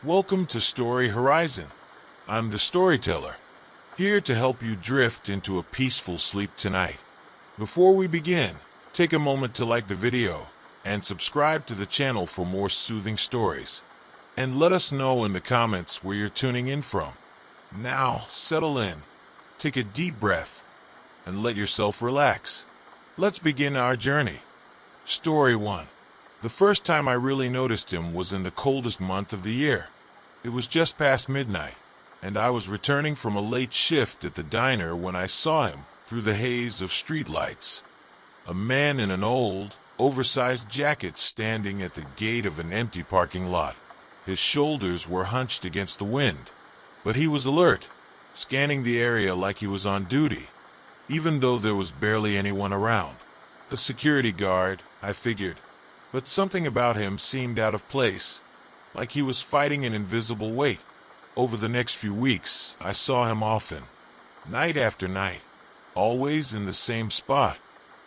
Welcome to Story Horizon. I'm the storyteller, here to help you drift into a peaceful sleep tonight. Before we begin, take a moment to like the video and subscribe to the channel for more soothing stories. And let us know in the comments where you're tuning in from. Now, settle in, take a deep breath, and let yourself relax. Let's begin our journey. Story 1. The first time I really noticed him was in the coldest month of the year. It was just past midnight, and I was returning from a late shift at the diner when I saw him through the haze of streetlights. A man in an old, oversized jacket standing at the gate of an empty parking lot. His shoulders were hunched against the wind, but he was alert, scanning the area like he was on duty, even though there was barely anyone around. A security guard, I figured, but something about him seemed out of place, like he was fighting an invisible weight. Over the next few weeks, I saw him often, night after night, always in the same spot.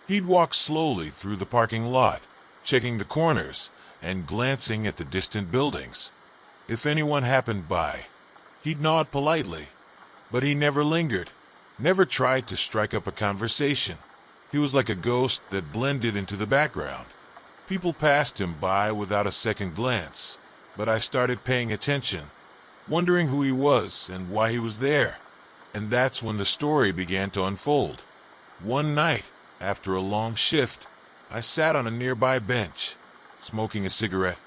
He'd walk slowly through the parking lot, checking the corners and glancing at the distant buildings. If anyone happened by, he'd nod politely, but he never lingered, never tried to strike up a conversation. He was like a ghost that blended into the background. People passed him by without a second glance, but I started paying attention, wondering who he was and why he was there. And that's when the story began to unfold. One night, after a long shift, I sat on a nearby bench, smoking a cigarette.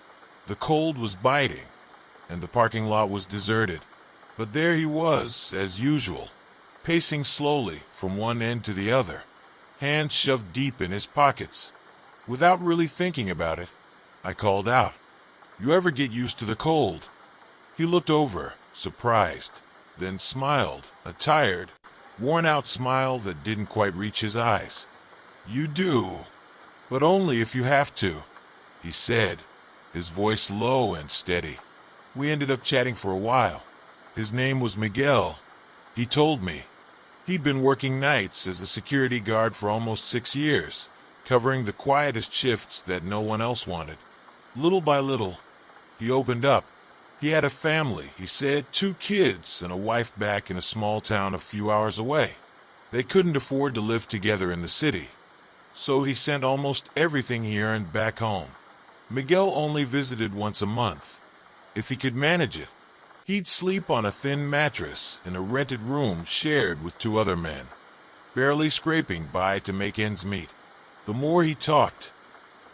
The cold was biting, and the parking lot was deserted. But there he was, as usual, pacing slowly from one end to the other, hands shoved deep in his pockets. Without really thinking about it, I called out, "You ever get used to the cold?" He looked over, surprised, then smiled, a tired, worn-out smile that didn't quite reach his eyes. "You do, but only if you have to," he said, his voice low and steady. We ended up chatting for a while. His name was Miguel. He told me he'd been working nights as a security guard for almost 6 years, covering the quietest shifts that no one else wanted. Little by little, he opened up. He had a family, he said, 2 kids and a wife back in a small town a few hours away. They couldn't afford to live together in the city, so he sent almost everything he earned back home. Miguel only visited once a month. If he could manage it, he'd sleep on a thin mattress in a rented room shared with 2 other men, barely scraping by to make ends meet. The more he talked,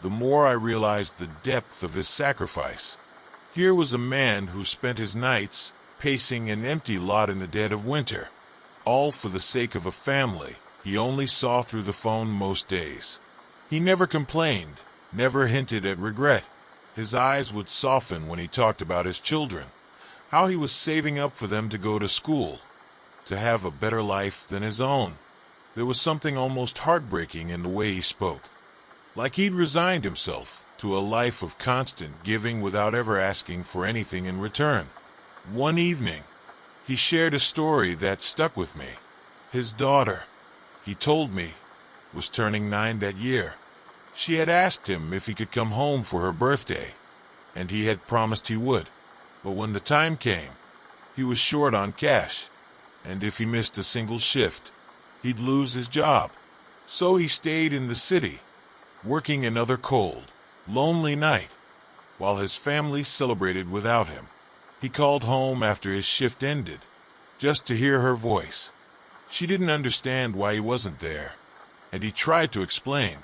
the more I realized the depth of his sacrifice. Here was a man who spent his nights pacing an empty lot in the dead of winter, all for the sake of a family he only saw through the phone most days. He never complained, never hinted at regret. His eyes would soften when he talked about his children, how he was saving up for them to go to school, to have a better life than his own. There was something almost heartbreaking in the way he spoke, like he'd resigned himself to a life of constant giving without ever asking for anything in return. One evening, he shared a story that stuck with me. His daughter, he told me, was turning 9 that year. She had asked him if he could come home for her birthday, and he had promised he would. But when the time came, he was short on cash, and if he missed a single shift, he'd lose his job. So he stayed in the city, working another cold, lonely night, while his family celebrated without him. He called home after his shift ended, just to hear her voice. She didn't understand why he wasn't there, and he tried to explain,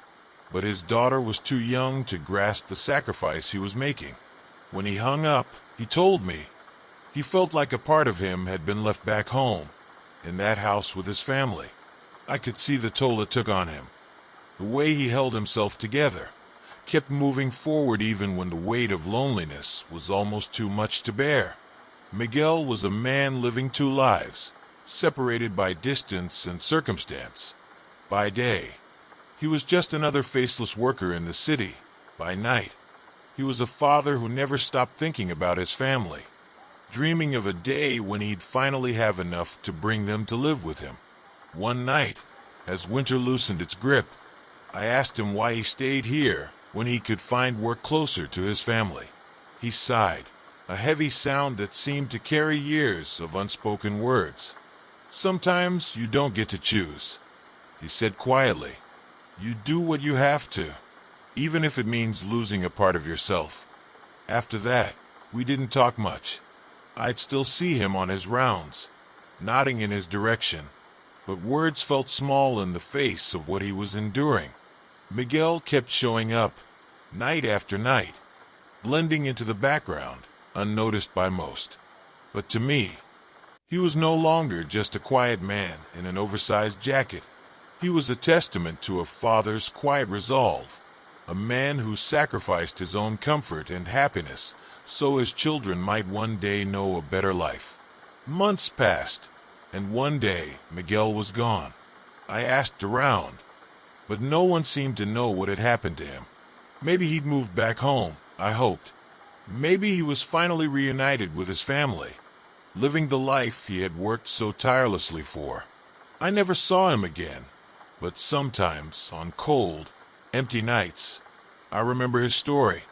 but his daughter was too young to grasp the sacrifice he was making. When he hung up, he told me he felt like a part of him had been left back home, in that house with his family. I could see the toll it took on him. The way he held himself together, kept moving forward even when the weight of loneliness was almost too much to bear. Miguel was a man living 2 lives, separated by distance and circumstance. By day, he was just another faceless worker in the city. By night, he was a father who never stopped thinking about his family, dreaming of a day when he'd finally have enough to bring them to live with him. One night, as winter loosened its grip, I asked him why he stayed here when he could find work closer to his family. He sighed, a heavy sound that seemed to carry years of unspoken words. "Sometimes you don't get to choose," he said quietly. "You do what you have to, even if it means losing a part of yourself." After that, we didn't talk much. I'd still see him on his rounds, nodding in his direction, but words felt small in the face of what he was enduring. Miguel kept showing up, night after night, blending into the background, unnoticed by most. But to me, he was no longer just a quiet man in an oversized jacket. He was a testament to a father's quiet resolve, a man who sacrificed his own comfort and happiness so his children might one day know a better life. Months passed, and one day Miguel was gone. I asked around, but no one seemed to know what had happened to him. Maybe he'd moved back home, I hoped. Maybe he was finally reunited with his family, living the life he had worked so tirelessly for. I never saw him again, but sometimes, on cold, empty nights, I remember his story.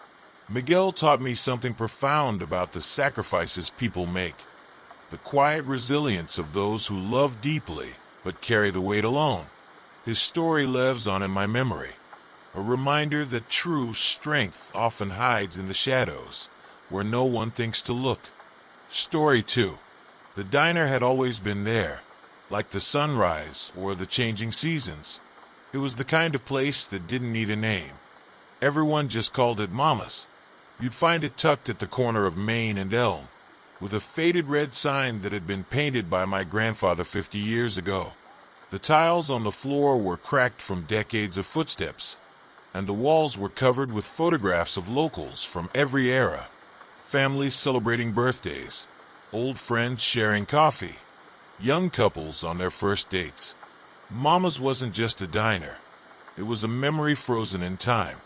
Miguel taught me something profound about the sacrifices people make, the quiet resilience of those who love deeply but carry the weight alone. His story lives on in my memory, a reminder that true strength often hides in the shadows, where no one thinks to look. Story 2. The diner had always been there, like the sunrise or the changing seasons. It was the kind of place that didn't need a name. Everyone just called it Mama's. You'd find it tucked at the corner of Main and Elm, with a faded red sign that had been painted by my grandfather 50 years ago. The tiles on the floor were cracked from decades of footsteps, and the walls were covered with photographs of locals from every era. Families celebrating birthdays, old friends sharing coffee, young couples on their first dates. Mama's wasn't just a diner. It was a memory frozen in time,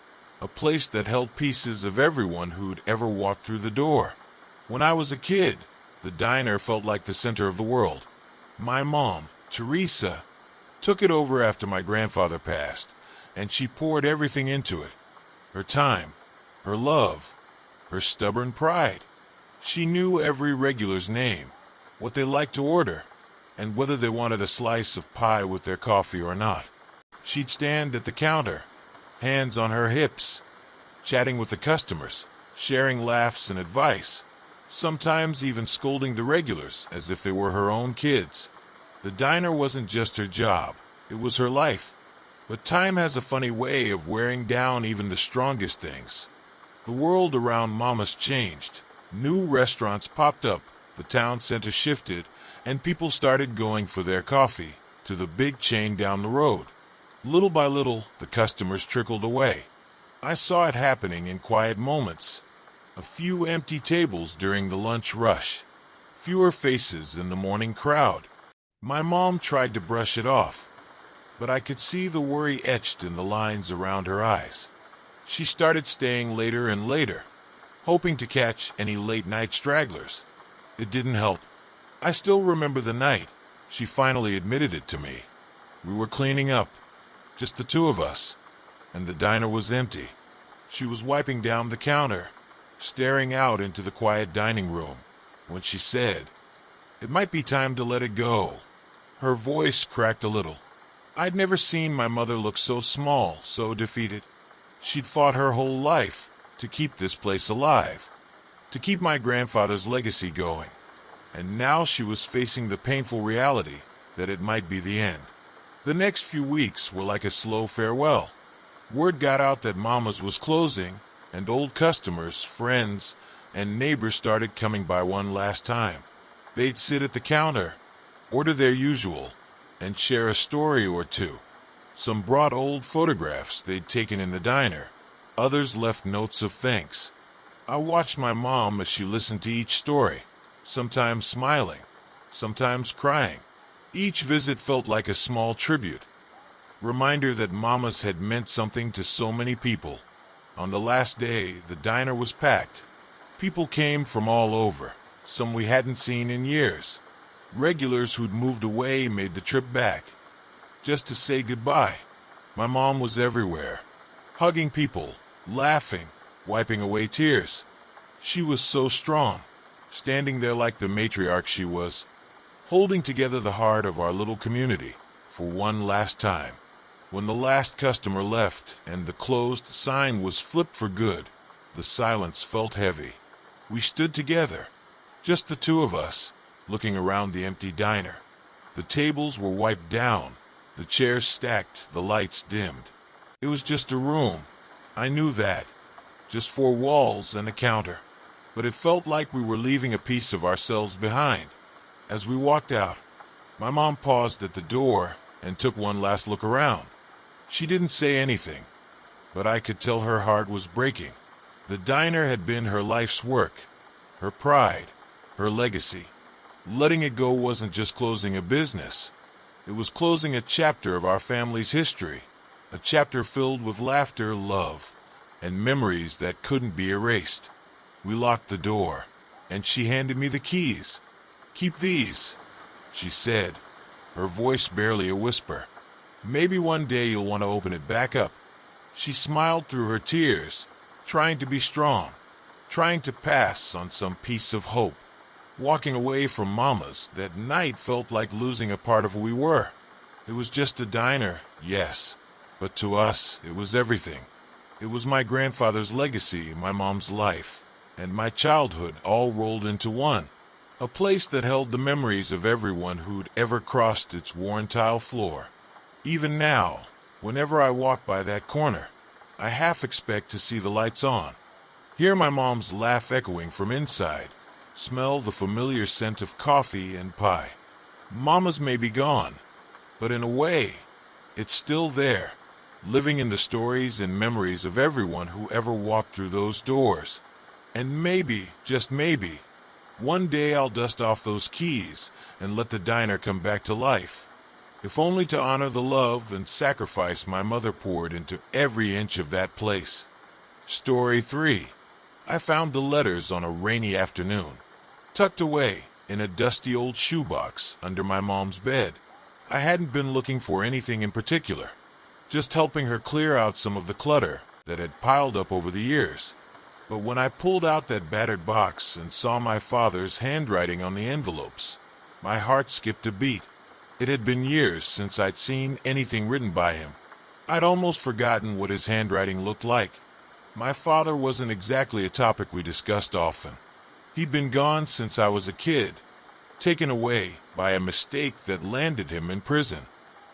a place that held pieces of everyone who'd ever walked through the door. When I was a kid, the diner felt like the center of the world. My mom, Teresa, took it over after my grandfather passed, and she poured everything into it. Her time, her love, her stubborn pride. She knew every regular's name, what they liked to order, and whether they wanted a slice of pie with their coffee or not. She'd stand at the counter, hands on her hips, chatting with the customers, sharing laughs and advice, sometimes even scolding the regulars as if they were her own kids. The diner wasn't just her job, it was her life. But time has a funny way of wearing down even the strongest things. The world around Mama's changed. New restaurants popped up, the town center shifted, and people started going for their coffee to the big chain down the road. Little by little, the customers trickled away. I saw it happening in quiet moments. A few empty tables during the lunch rush, fewer faces in the morning crowd. My mom tried to brush it off, but I could see the worry etched in the lines around her eyes. She started staying later and later, hoping to catch any late-night stragglers. It didn't help. I still remember the night she finally admitted it to me. We were cleaning up, just the two of us, and the diner was empty. She was wiping down the counter, staring out into the quiet dining room, when she said, "It might be time to let it go." Her voice cracked a little. I'd never seen my mother look so small, so defeated. She'd fought her whole life to keep this place alive, to keep my grandfather's legacy going. And now she was facing the painful reality that it might be the end. The next few weeks were like a slow farewell. Word got out that Mama's was closing, and old customers, friends, and neighbors started coming by one last time. They'd sit at the counter, order their usual, and share a story or two. Some brought old photographs they'd taken in the diner. Others left notes of thanks. I watched my mom as she listened to each story, sometimes smiling, sometimes crying. Each visit felt like a small tribute, reminder that Mama's had meant something to so many people. On the last day, the diner was packed. People came from all over, some we hadn't seen in years. Regulars who'd moved away made the trip back, just to say goodbye. My mom was everywhere, hugging people, laughing, wiping away tears. She was so strong, standing there like the matriarch she was, holding together the heart of our little community for one last time. When the last customer left and the closed sign was flipped for good, the silence felt heavy. We stood together, just the two of us, looking around the empty diner. The tables were wiped down, the chairs stacked, the lights dimmed. It was just a room. I knew that. Just four walls and a counter. But it felt like we were leaving a piece of ourselves behind. As we walked out, my mom paused at the door and took one last look around. She didn't say anything, but I could tell her heart was breaking. The diner had been her life's work, her pride, her legacy. Letting it go wasn't just closing a business. It was closing a chapter of our family's history, a chapter filled with laughter, love, and memories that couldn't be erased. We locked the door, and she handed me the keys. "Keep these," she said, her voice barely a whisper. "Maybe one day you'll want to open it back up." She smiled through her tears, trying to be strong, trying to pass on some piece of hope. Walking away from Mama's that night felt like losing a part of who we were. It was just a diner, yes, but to us it was everything. It was my grandfather's legacy, my mom's life, and my childhood all rolled into one. A place that held the memories of everyone who'd ever crossed its worn tile floor. Even now, whenever I walk by that corner, I half expect to see the lights on, hear my mom's laugh echoing from inside, smell the familiar scent of coffee and pie. Mama's may be gone, but in a way, it's still there, living in the stories and memories of everyone who ever walked through those doors. And maybe, just maybe, one day I'll dust off those keys and let the diner come back to life, if only to honor the love and sacrifice my mother poured into every inch of that place. Story 3. I found the letters on a rainy afternoon, tucked away in a dusty old shoebox under my mom's bed. I hadn't been looking for anything in particular, just helping her clear out some of the clutter that had piled up over the years. But when I pulled out that battered box and saw my father's handwriting on the envelopes, my heart skipped a beat. It had been years since I'd seen anything written by him. I'd almost forgotten what his handwriting looked like. My father wasn't exactly a topic we discussed often. He'd been gone since I was a kid, taken away by a mistake that landed him in prison.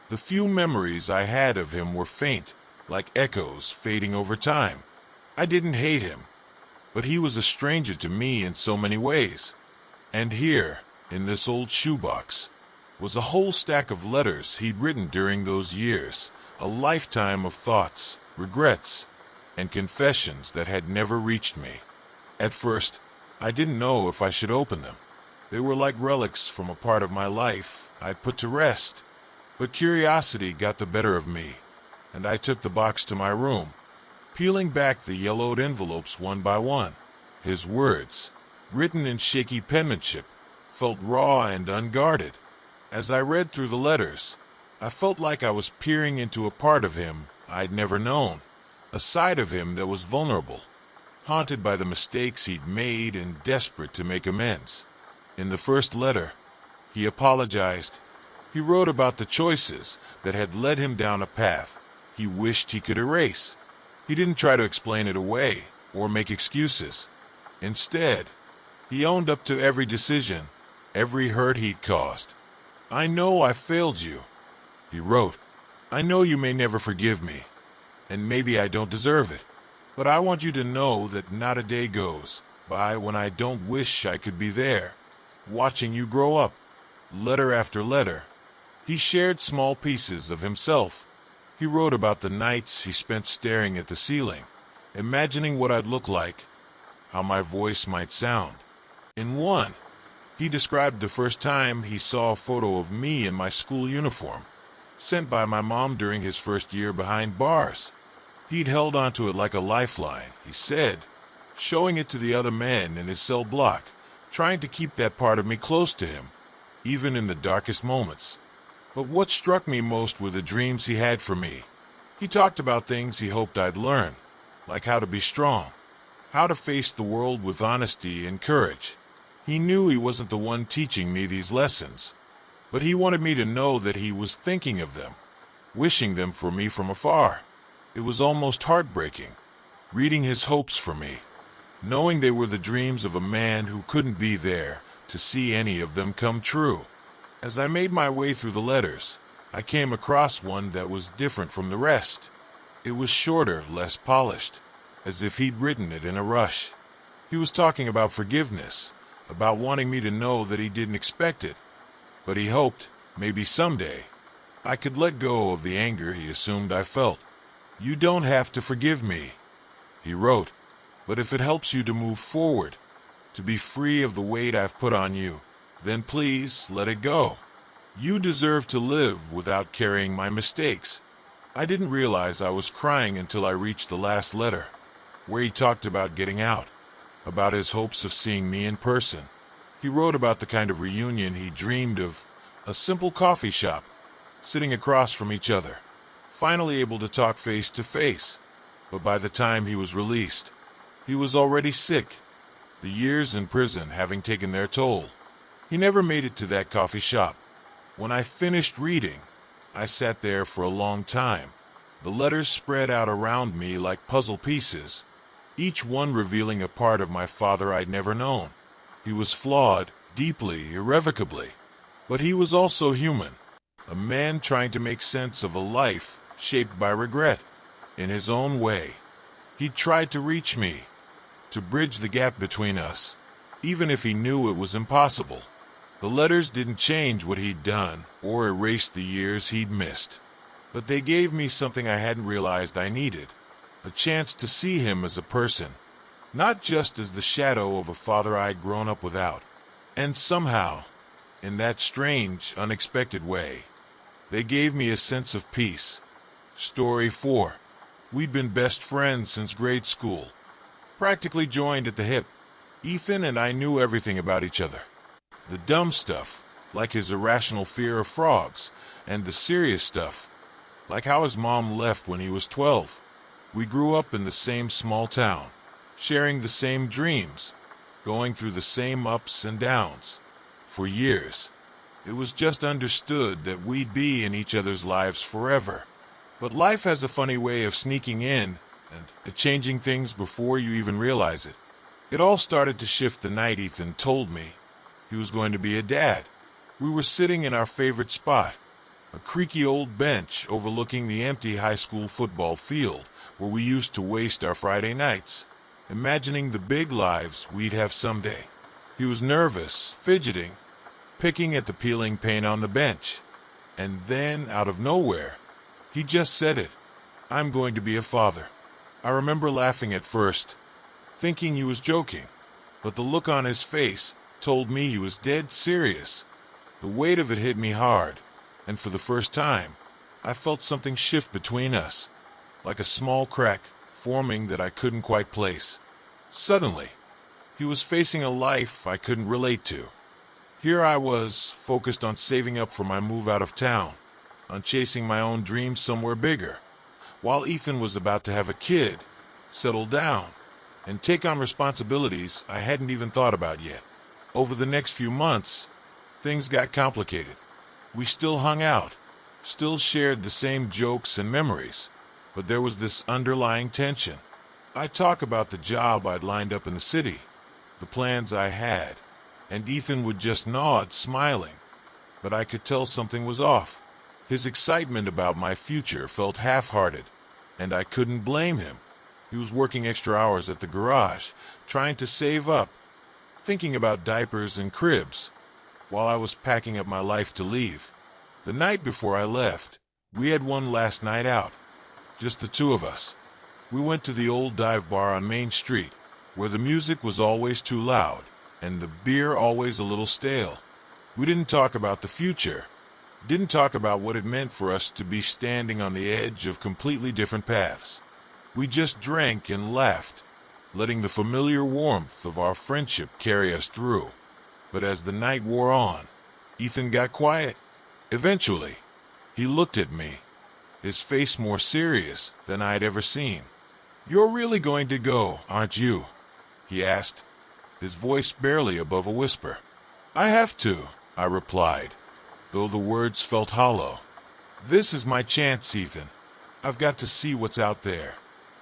The few memories I had of him were faint, like echoes fading over time. I didn't hate him, but he was a stranger to me in so many ways. And here, in this old shoebox, was a whole stack of letters he'd written during those years, a lifetime of thoughts, regrets, and confessions that had never reached me. At first, I didn't know if I should open them. They were like relics from a part of my life I'd put to rest. But curiosity got the better of me, and I took the box to my room, peeling back the yellowed envelopes one by one. His words, written in shaky penmanship, felt raw and unguarded. As I read through the letters, I felt like I was peering into a part of him I'd never known, a side of him that was vulnerable, haunted by the mistakes he'd made and desperate to make amends. In the first letter, he apologized. He wrote about the choices that had led him down a path he wished he could erase. He didn't try to explain it away or make excuses. Instead, he owned up to every decision, every hurt he'd caused. "I know I failed you," he wrote. "I know you may never forgive me, and maybe I don't deserve it. But I want you to know that not a day goes by when I don't wish I could be there, watching you grow up." Letter after letter, he shared small pieces of himself. He wrote about the nights he spent staring at the ceiling, imagining what I'd look like, how my voice might sound. In one, he described the first time he saw a photo of me in my school uniform, sent by my mom during his first year behind bars. He'd held onto it like a lifeline, he said, showing it to the other men in his cell block, trying to keep that part of me close to him, even in the darkest moments. But what struck me most were the dreams he had for me. He talked about things he hoped I'd learn, like how to be strong, how to face the world with honesty and courage. He knew he wasn't the one teaching me these lessons, but he wanted me to know that he was thinking of them, wishing them for me from afar. It was almost heartbreaking, reading his hopes for me, knowing they were the dreams of a man who couldn't be there to see any of them come true. As I made my way through the letters, I came across one that was different from the rest. It was shorter, less polished, as if he'd written it in a rush. He was talking about forgiveness, about wanting me to know that he didn't expect it, but he hoped, maybe someday, I could let go of the anger he assumed I felt. "You don't have to forgive me," he wrote, "but if it helps you to move forward, to be free of the weight I've put on you, then please let it go. You deserve to live without carrying my mistakes." I didn't realize I was crying until I reached the last letter, where he talked about getting out, about his hopes of seeing me in person. He wrote about the kind of reunion he dreamed of, a simple coffee shop, sitting across from each other, finally able to talk face to face. But by the time he was released, he was already sick, the years in prison having taken their toll. He never made it to that coffee shop. When I finished reading, I sat there for a long time, the letters spread out around me like puzzle pieces, each one revealing a part of my father I'd never known. He was flawed, deeply, irrevocably, but he was also human, a man trying to make sense of a life shaped by regret. In his own way, he tried to reach me, to bridge the gap between us, even if he knew it was impossible. The letters didn't change what he'd done or erase the years he'd missed, but they gave me something I hadn't realized I needed, a chance to see him as a person, not just as the shadow of a father I'd grown up without. And somehow, in that strange, unexpected way, they gave me a sense of peace. Story 4. We'd been best friends since grade school, practically joined at the hip. Ethan and I knew everything about each other. The dumb stuff, like his irrational fear of frogs, and the serious stuff, like how his mom left when he was 12. We grew up in the same small town, sharing the same dreams, going through the same ups and downs. For years, it was just understood that we'd be in each other's lives forever. But life has a funny way of sneaking in and changing things before you even realize it. It all started to shift the night Ethan told me he was going to be a dad. We were sitting in our favorite spot, a creaky old bench overlooking the empty high school football field where we used to waste our Friday nights, imagining the big lives we'd have someday. He was nervous, fidgeting, picking at the peeling paint on the bench. And then, out of nowhere, he just said it. "I'm going to be a father." I remember laughing at first, thinking he was joking, but the look on his face told me he was dead serious. The weight of it hit me hard, and for the first time, I felt something shift between us, like a small crack forming that I couldn't quite place. Suddenly, he was facing a life I couldn't relate to. Here I was, focused on saving up for my move out of town, on chasing my own dreams somewhere bigger, while Ethan was about to have a kid, settle down, and take on responsibilities I hadn't even thought about yet. Over the next few months, things got complicated. We still hung out, still shared the same jokes and memories, but there was this underlying tension. I'd talk about the job I'd lined up in the city, the plans I had, and Ethan would just nod, smiling, but I could tell something was off. His excitement about my future felt half-hearted, and I couldn't blame him. He was working extra hours at the garage, trying to save up, thinking about diapers and cribs, while I was packing up my life to leave. The night before I left, we had one last night out, just the two of us. We went to the old dive bar on Main Street, where the music was always too loud, and the beer always a little stale. We didn't talk about the future, didn't talk about what it meant for us to be standing on the edge of completely different paths. We just drank and laughed, letting the familiar warmth of our friendship carry us through. But as the night wore on, Ethan got quiet. Eventually, he looked at me, his face more serious than I'd ever seen. "You're really going to go, aren't you?" he asked, his voice barely above a whisper. I have to, I replied, though the words felt hollow. This is my chance, Ethan. I've got to see what's out there.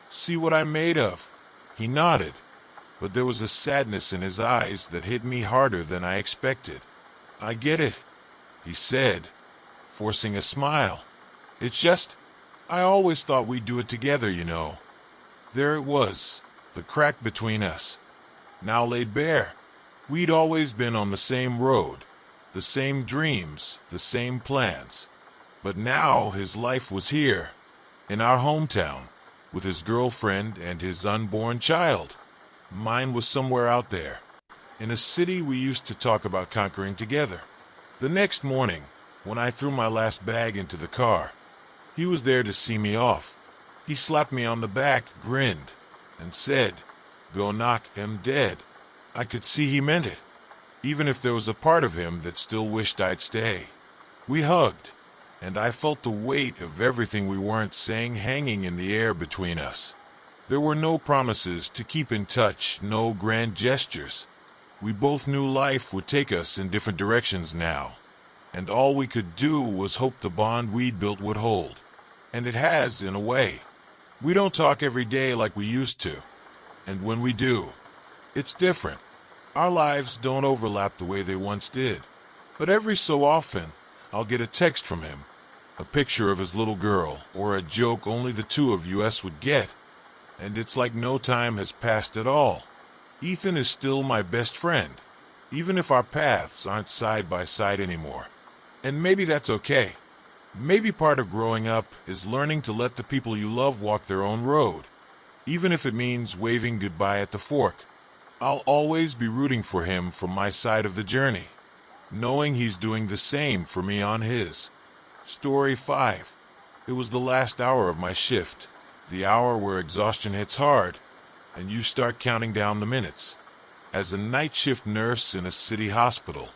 See what I'm made of. He nodded, but there was a sadness in his eyes that hit me harder than I expected. I get it, he said, forcing a smile. It's just, I always thought we'd do it together, you know. There it was, the crack between us, now laid bare. We'd always been on the same road, the same dreams, the same plans. But now his life was here, in our hometown, with his girlfriend and his unborn child. Mine was somewhere out there, in a city we used to talk about conquering together. The next morning, when I threw my last bag into the car, he was there to see me off. He slapped me on the back, grinned, and said, "Go knock him dead." I could see he meant it, even if there was a part of him that still wished I'd stay. We hugged, and I felt the weight of everything we weren't saying hanging in the air between us. There were no promises to keep in touch, no grand gestures. We both knew life would take us in different directions now, and all we could do was hope the bond we'd built would hold. And it has, in a way. We don't talk every day like we used to, and when we do, it's different. Our lives don't overlap the way they once did. But every so often, I'll get a text from him, a picture of his little girl, or a joke only the two of us would get, and it's like no time has passed at all. Ethan is still my best friend, even if our paths aren't side by side anymore. And maybe that's okay. Maybe part of growing up is learning to let the people you love walk their own road, even if it means waving goodbye at the fork. I'll always be rooting for him from my side of the journey, knowing he's doing the same for me on his. Story 5. It was the last hour of my shift, the hour where exhaustion hits hard, and you start counting down the minutes. As a night shift nurse in a city hospital,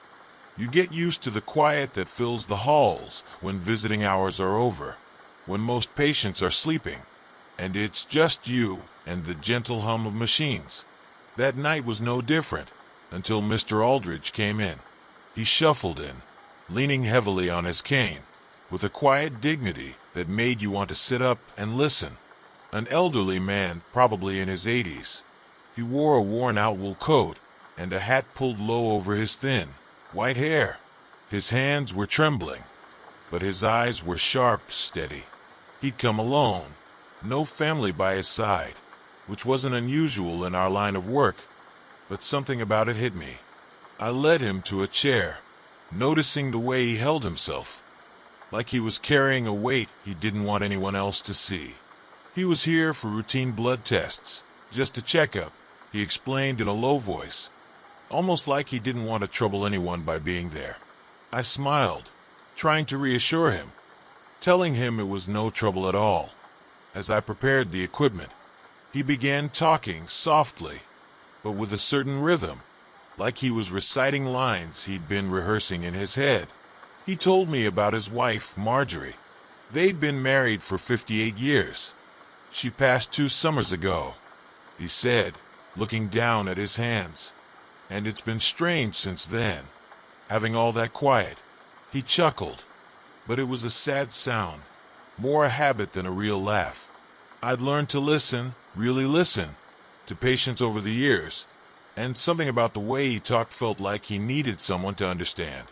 you get used to the quiet that fills the halls when visiting hours are over, when most patients are sleeping, and it's just you and the gentle hum of machines. That night was no different, until Mr. Aldridge came in. He shuffled in, leaning heavily on his cane, with a quiet dignity that made you want to sit up and listen. An elderly man, probably in his 80s. He wore a worn-out wool coat and a hat pulled low over his thin, white hair. His hands were trembling, but his eyes were sharp, steady. He'd come alone, no family by his side, which wasn't unusual in our line of work, but something about it hit me. I led him to a chair, noticing the way he held himself, like he was carrying a weight he didn't want anyone else to see. He was here for routine blood tests, just a checkup, he explained in a low voice, almost like he didn't want to trouble anyone by being there. I smiled, trying to reassure him, telling him it was no trouble at all. As I prepared the equipment, he began talking softly, but with a certain rhythm, like he was reciting lines he'd been rehearsing in his head. He told me about his wife, Marjorie. They'd been married for 58 years. She passed 2 summers ago, he said, looking down at his hands. And it's been strange since then, having all that quiet. He chuckled, but it was a sad sound, more a habit than a real laugh. I'd learned to listen, really listen, to patients over the years, and something about the way he talked felt like he needed someone to understand,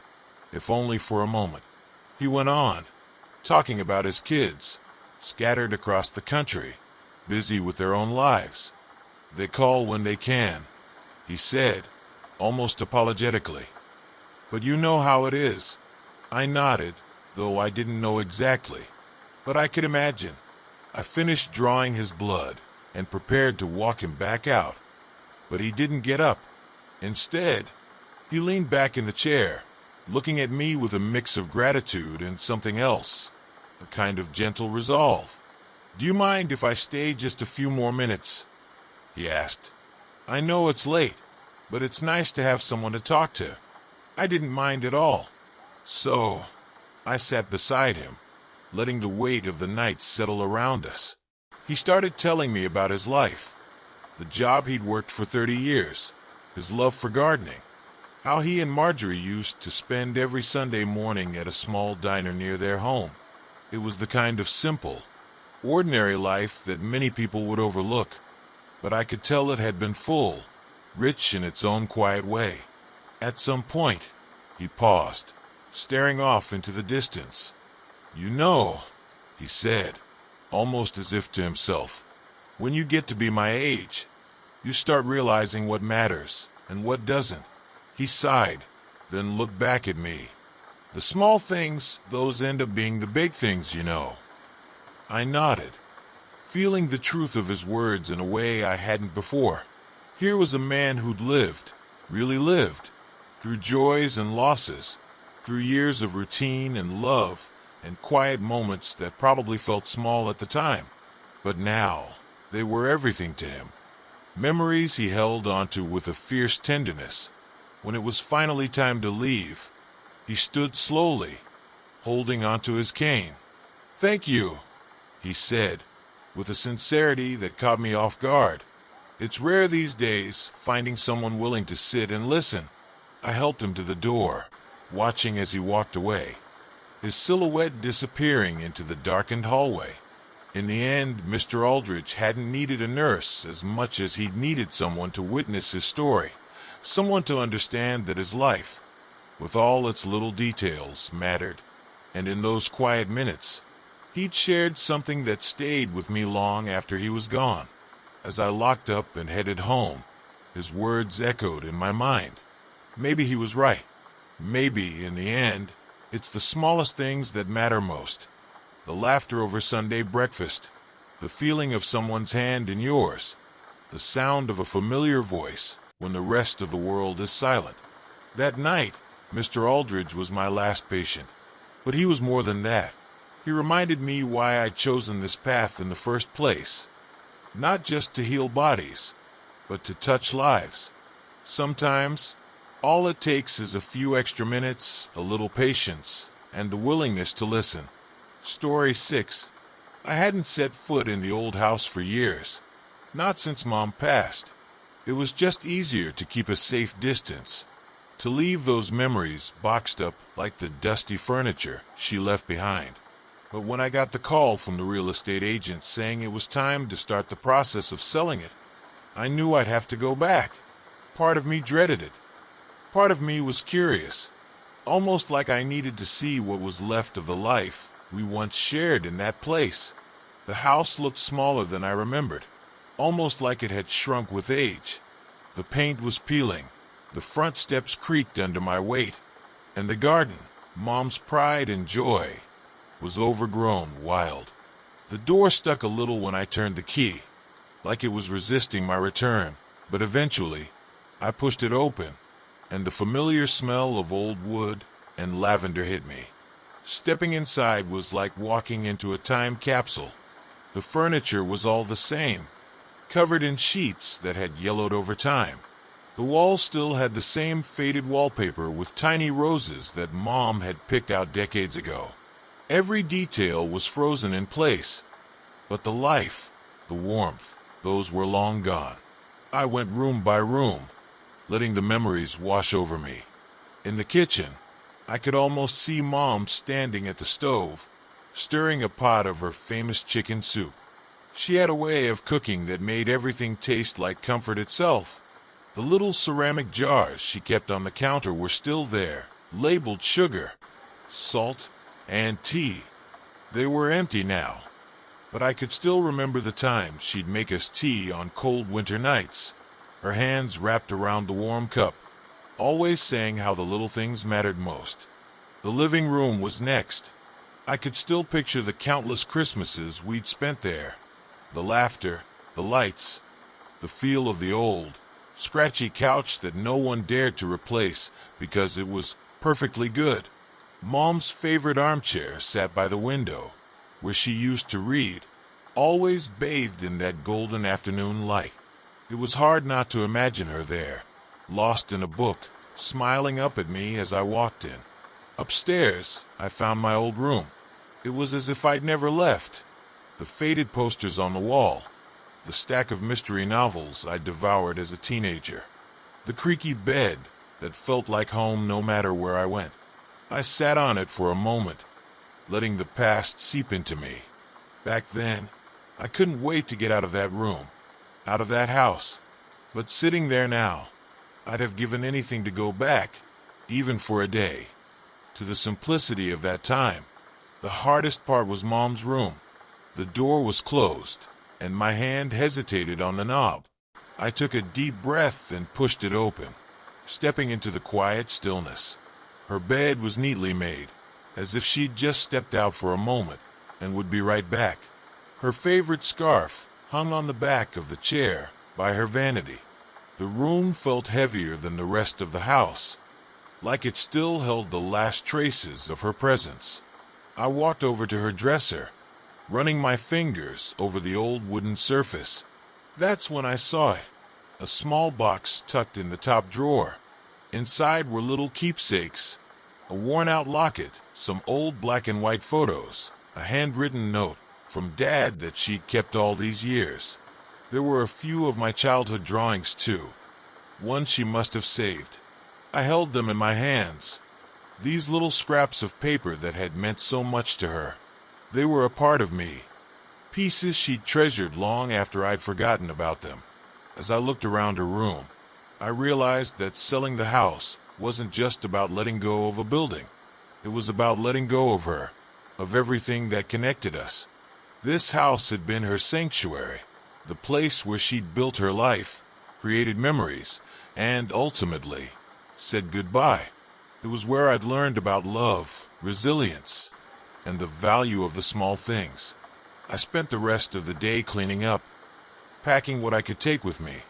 if only for a moment. He went on, talking about his kids, scattered across the country, busy with their own lives. They call when they can, he said, almost apologetically. But you know how it is. I nodded, though I didn't know exactly, but I could imagine. I finished drawing his blood and prepared to walk him back out, but he didn't get up. Instead, he leaned back in the chair, looking at me with a mix of gratitude and something else, a kind of gentle resolve. "Do you mind if I stay just a few more minutes?" he asked. "I know it's late, but it's nice to have someone to talk to." I didn't mind at all. So, I sat beside him, letting the weight of the night settle around us. He started telling me about his life, the job he'd worked for 30 years, his love for gardening, how he and Marjorie used to spend every Sunday morning at a small diner near their home. It was the kind of simple, ordinary life that many people would overlook, but I could tell it had been full, rich in its own quiet way. At some point, he paused, staring off into the distance. "You know," he said, almost as if to himself, "when you get to be my age, you start realizing what matters and what doesn't." He sighed, then looked back at me. "The small things, those end up being the big things, you know." I nodded, feeling the truth of his words in a way I hadn't before. Here was a man who'd lived, really lived, through joys and losses, through years of routine and love, and quiet moments that probably felt small at the time. But now, they were everything to him. Memories he held onto with a fierce tenderness. When it was finally time to leave, he stood slowly, holding onto his cane. "Thank you," he said, with a sincerity that caught me off guard. It's rare these days, finding someone willing to sit and listen. I helped him to the door, watching as he walked away, his silhouette disappearing into the darkened hallway. In the end, Mr. Aldrich hadn't needed a nurse as much as he'd needed someone to witness his story, someone to understand that his life, with all its little details, mattered. And in those quiet minutes, he'd shared something that stayed with me long after he was gone. As I locked up and headed home, his words echoed in my mind. Maybe he was right. Maybe, in the end, it's the smallest things that matter most. The laughter over Sunday breakfast, the feeling of someone's hand in yours, the sound of a familiar voice when the rest of the world is silent. That night, Mr. Aldridge was my last patient, but he was more than that. He reminded me why I'd chosen this path in the first place. Not just to heal bodies, but to touch lives. Sometimes, all it takes is a few extra minutes, a little patience, and the willingness to listen. Story 6. I hadn't set foot in the old house for years. Not since Mom passed. It was just easier to keep a safe distance, to leave those memories boxed up like the dusty furniture she left behind. But when I got the call from the real estate agent saying it was time to start the process of selling it, I knew I'd have to go back. Part of me dreaded it. Part of me was curious, almost like I needed to see what was left of the life we once shared in that place. The house looked smaller than I remembered, almost like it had shrunk with age. The paint was peeling, the front steps creaked under my weight, and the garden, Mom's pride and joy, was overgrown, wild. The door stuck a little when I turned the key, like it was resisting my return, but eventually, I pushed it open, and the familiar smell of old wood and lavender hit me. Stepping inside was like walking into a time capsule. The furniture was all the same, covered in sheets that had yellowed over time. The walls still had the same faded wallpaper with tiny roses that Mom had picked out decades ago. Every detail was frozen in place, but the life, the warmth, those were long gone. I went room by room, letting the memories wash over me. In the kitchen, I could almost see Mom standing at the stove, stirring a pot of her famous chicken soup. She had a way of cooking that made everything taste like comfort itself. The little ceramic jars she kept on the counter were still there, labeled sugar, salt, and tea. They were empty now, but I could still remember the time she'd make us tea on cold winter nights, her hands wrapped around the warm cup, always saying how the little things mattered most. The living room was next. I could still picture the countless Christmases we'd spent there. The laughter, the lights, the feel of the old, scratchy couch that no one dared to replace because it was perfectly good. Mom's favorite armchair sat by the window, where she used to read, always bathed in that golden afternoon light. It was hard not to imagine her there, lost in a book, smiling up at me as I walked in. Upstairs, I found my old room. It was as if I'd never left. The faded posters on the wall, the stack of mystery novels I devoured as a teenager, the creaky bed that felt like home no matter where I went. I sat on it for a moment, letting the past seep into me. Back then, I couldn't wait to get out of that room, out of that house. But sitting there now, I'd have given anything to go back, even for a day, to the simplicity of that time. The hardest part was Mom's room. The door was closed, and my hand hesitated on the knob. I took a deep breath and pushed it open, stepping into the quiet stillness. Her bed was neatly made, as if she'd just stepped out for a moment and would be right back. Her favorite scarf hung on the back of the chair by her vanity. The room felt heavier than the rest of the house, like it still held the last traces of her presence. I walked over to her dresser, running my fingers over the old wooden surface. That's when I saw it, a small box tucked in the top drawer. Inside were little keepsakes, a worn-out locket, some old black and white photos, a handwritten note from Dad that she'd kept all these years. There were a few of my childhood drawings, too, one she must have saved. I held them in my hands, these little scraps of paper that had meant so much to her. They were a part of me, pieces she'd treasured long after I'd forgotten about them. As I looked around her room, I realized that selling the house wasn't just about letting go of a building. It was about letting go of her, of everything that connected us. This house had been her sanctuary, the place where she'd built her life, created memories, and ultimately said goodbye. It was where I'd learned about love, resilience, and the value of the small things. I spent the rest of the day cleaning up, packing what I could take with me,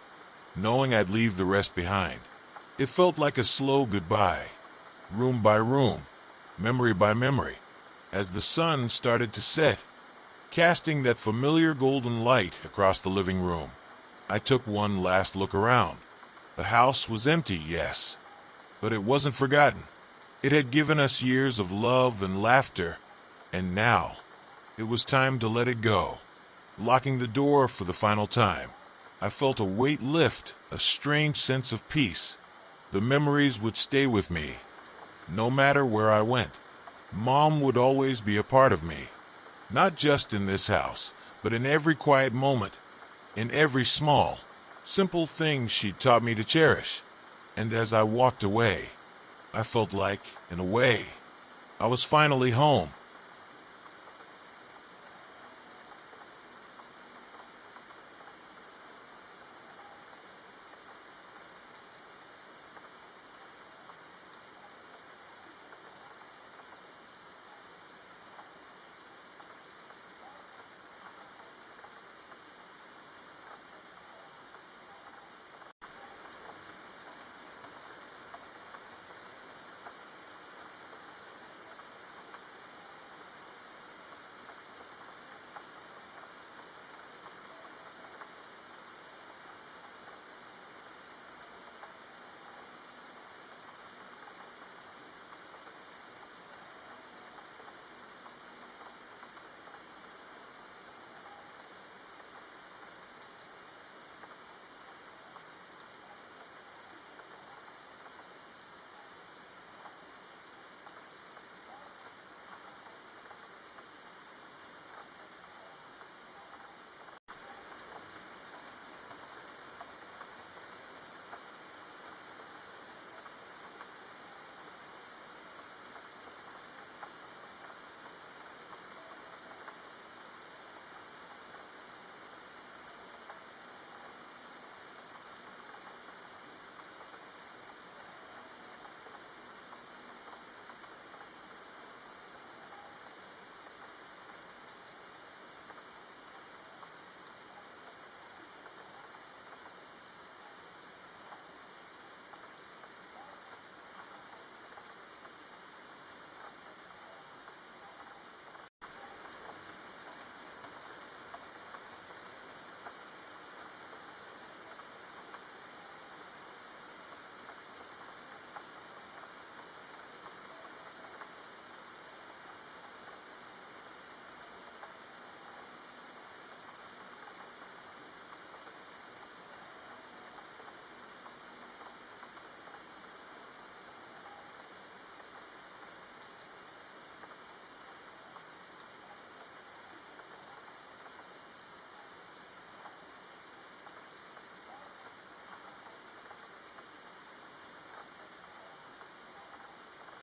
knowing I'd leave the rest behind. It felt like a slow goodbye, room by room, memory by memory. As the sun started to set, casting that familiar golden light across the living room, I took one last look around. The house was empty, yes, but it wasn't forgotten. It had given us years of love and laughter, and now it was time to let it go. Locking the door for the final time, I felt a weight lift, a strange sense of peace. The memories would stay with me, no matter where I went. Mom would always be a part of me, not just in this house, but in every quiet moment, in every small, simple thing she taught me to cherish. And as I walked away, I felt like, in a way, I was finally home.